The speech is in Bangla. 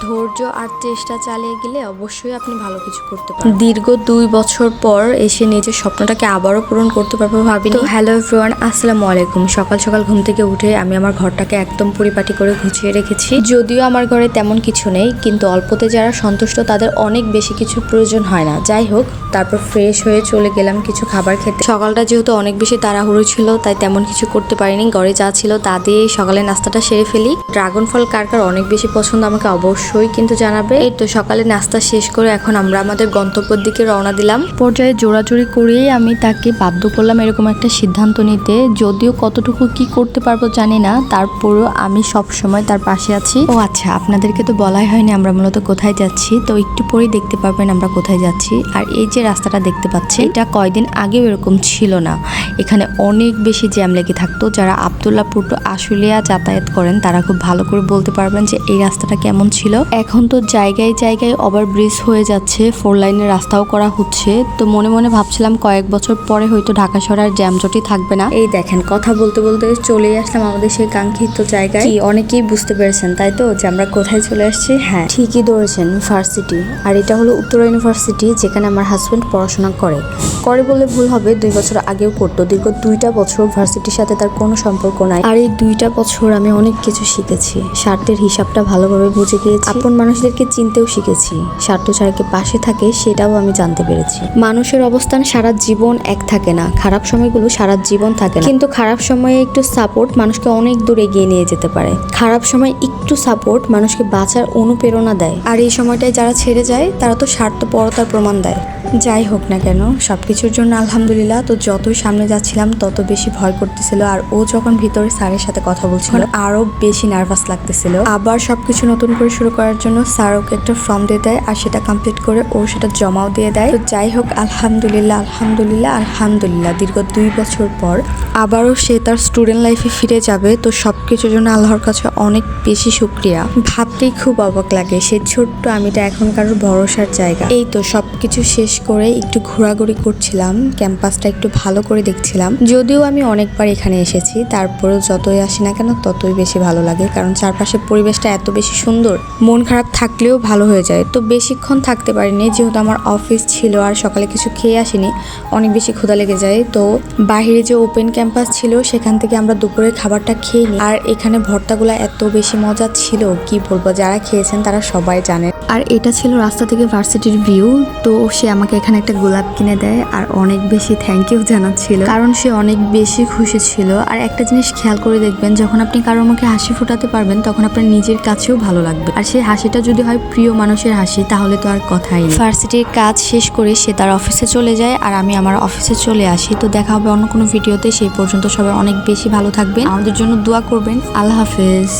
ধৈর্য আর চেষ্টা চালিয়ে গেলে অবশ্যই আপনি ভালো কিছু করতে পারবেন। দীর্ঘ 2 বছর পর এসে নিজের স্বপ্নটাকে আবারও পূরণ করতে পারবো ভাবিনি। তো হ্যালো এভরিওয়ান, আসসালামু আলাইকুম। সকাল সকাল ঘুম থেকে উঠে আমি আমার ঘরটাকে একদম পরিপাটি করে গুছিয়ে রেখেছি। যদিও আমার ঘরে তেমন কিছু নেই, কিন্তু অল্পতে যারা সন্তুষ্ট তাদের অনেক বেশি কিছু প্রয়োজন হয় না। যাই হোক, তারপর ফ্রেশ হয়ে চলে গেলাম কিছু খাবার খেতে। সকালটা যেহেতু অনেক বেশি তাড়াহুড়ো ছিল, তাই তেমন কিছু করতে পারিনি। ঘরে যা ছিল তা দিয়েই সকালের নাস্তাটা সেরে ফেলি। ড্রাগন ফল কার কার অনেক বেশি পছন্দ আমাকে অবশ্যই কিন্তু জানাবে। এই তো সকালে নাস্তা শেষ করে এখন আমরা আমাদের গন্তব্যের দিকে রওনা দিলাম। পর্যায়ে জোরাজোরি করেই আমি তাকে বাধ্য করলাম এরকম একটা সিদ্ধান্ত নিতে। যদিও কতটুকু কি করতে পারবো জানি না, তারপরেও আমি সব সময় তার পাশে আছি। ও আচ্ছা, আপনাদেরকে তো বলাই হয়নি আমরা মূলত কোথায় যাচ্ছি। তো একটু পরেই দেখতে পারবেন আমরা কোথায় যাচ্ছি। আর এই যে রাস্তাটা দেখতে পাচ্ছি, এটা কয়দিন আগেও এরকম ছিল না। এখানে অনেক বেশি জ্যাম লেগে থাকতো। যারা আব্দুল্লাহপুর টু আশুলিয়া যাতায়াত করেন তারা খুব ভালো করে বলতে পারবেন যে এই রাস্তাটা কেমন ছিল। এখন তো জায়গায় জায়গায় ওভারব্রিজ হয়ে যাচ্ছে, 4 লাইনের রাস্তাও করা হচ্ছে। তো মনে মনে ভাবছিলাম কয়েক বছর পরে হয়তো ঢাকা শহর আর জ্যামজটই থাকবে না। এই দেখেন, কথা বলতে বলতে চলে আসলাম আমাদের সেই কাঙ্ক্ষিত জায়গায়। কি অনেকেই বুঝতে পেরেছেন তাই তো, যে আমরা কোথায় চলে আসছি? হ্যাঁ, ঠিকই ধরেছেন, ভার্সিটি। আর এটা হলো উত্তরা ইউনিভার্সিটি, যেখানে আমার হাজব্যান্ড পড়াশোনা করে বলে ভুল হবে। 2 বছর আগেও করতো। দীর্ঘ 2টা বছর ভার্সিটির সাথে তার কোনো সম্পর্ক নাই। আর এই 2টা বছর আমি অনেক কিছু শিখেছি। স্বার্থের হিসাবটা ভালোভাবে বুঝে গিয়েছি। আপন মানুষদেরকে চিনতেও শিখেছি। স্বার্থ ছাড়া কে পাশে থাকে সেটাও আমি জানতে পেরেছি। মানুষের অবস্থান সারা জীবন এক থাকে না, খারাপ সময়গুলো সারা জীবন থাকে না। কিন্তু খারাপ সময়ে একটু সাপোর্ট মানুষকে অনেক দূর এগিয়ে নিয়ে যেতে পারে। খারাপ সময় একটু সাপোর্ট মানুষকে বাঁচার অনুপ্রেরণা দেয়। আর এই সময়টায় যারা ছেড়ে যায় তারা তো স্বার্থপরতার প্রমাণ দেয়। যাই হোক না কেন, সবকিছুর জন্য আলহামদুলিল্লাহ। তো যতই সামনে যাচ্ছিলাম তত বেশি ভয় করতেছিল। আর ও যখন ভিতরে স্যারের সাথে কথা বলছিল আরো বেশি নার্ভাস লাগতেছিল। আবার সবকিছু নতুন করে শুরু করার জন্য স্যার ওকে একটা ফর্ম দিয়ে দেয়, আর সেটা কমপ্লিট করে ও সেটা জমাও দিয়ে দেয়। তো যাই হোক, আলহামদুলিল্লাহ আলহামদুলিল্লাহ আলহামদুলিল্লাহ, দীর্ঘ 2 বছর পর আবারও সে তার স্টুডেন্ট লাইফে ফিরে যাবে। তো সবকিছুর জন্য আল্লাহর কাছে অনেক বেশি শুকরিয়া। ভাবতেই খুব অবাক লাগে, সে ছোট্ট আমিটা এখন কারোর ভরসার জায়গা। এই তো সবকিছু শেষ করে একটু ঘোরাঘুরি করছিলাম, ক্যাম্পাসটা একটু ভালো করে দেখছিলাম। যদিও আমি অনেকবার এখানে এসেছি, তারপরেও যতই আসি না কেন ততই বেশি ভালো লাগে, কারণ চারপাশের পরিবেশটা এত বেশি সুন্দর। মন খারাপ থাকলেও ভালো হয়ে যায়। তো বেশিক্ষণ থাকতে পারিনি, যেহেতু আমার অফিস ছিল আর সকালে কিছু খেয়ে আসিনি, অনেক বেশি ক্ষুধা লেগে যায়। তো বাহিরে যে ওপেন ক্যাম্পাস ছিল সেখান থেকে আমরা দুপুরের খাবারটা খেয়ে নিই। আর এখানে ভর্তাগুলো এত বেশি মজা ছিল, কি বলবো, যারা খেয়েছেন তারা সবাই জানেন। আর এটা ছিল রাস্তা থেকে ভার্সিটির ভিউ। তো সে আমাকে এখানে একটা গোলাপ কিনে দেয় আর অনেক বেশি থ্যাংক ইউ জানাচ্ছিল, কারণ সে অনেক বেশি খুশি ছিল। আর একটা জিনিস খেয়াল করে দেখবেন, যখন আপনি কারোর মুখে হাসি ফোটাতে পারবেন তখন আপনার নিজের কাছেও ভালো লাগবে। আর সেই হাসিটা যদি হয় প্রিয় মানুষের হাসি, তাহলে তো আর কথাই নেই। ভার্সিটির কাজ শেষ করে সে তার অফিসে চলে যায় আর আমি আমার অফিসে চলে আসি। তো দেখা হবে অন্য কোনো ভিডিওতে। সেই পর্যন্ত সবাই অনেক বেশি ভালো থাকবেন, আমাদের জন্য দোয়া করবেন। আল্লাহ হাফেজ।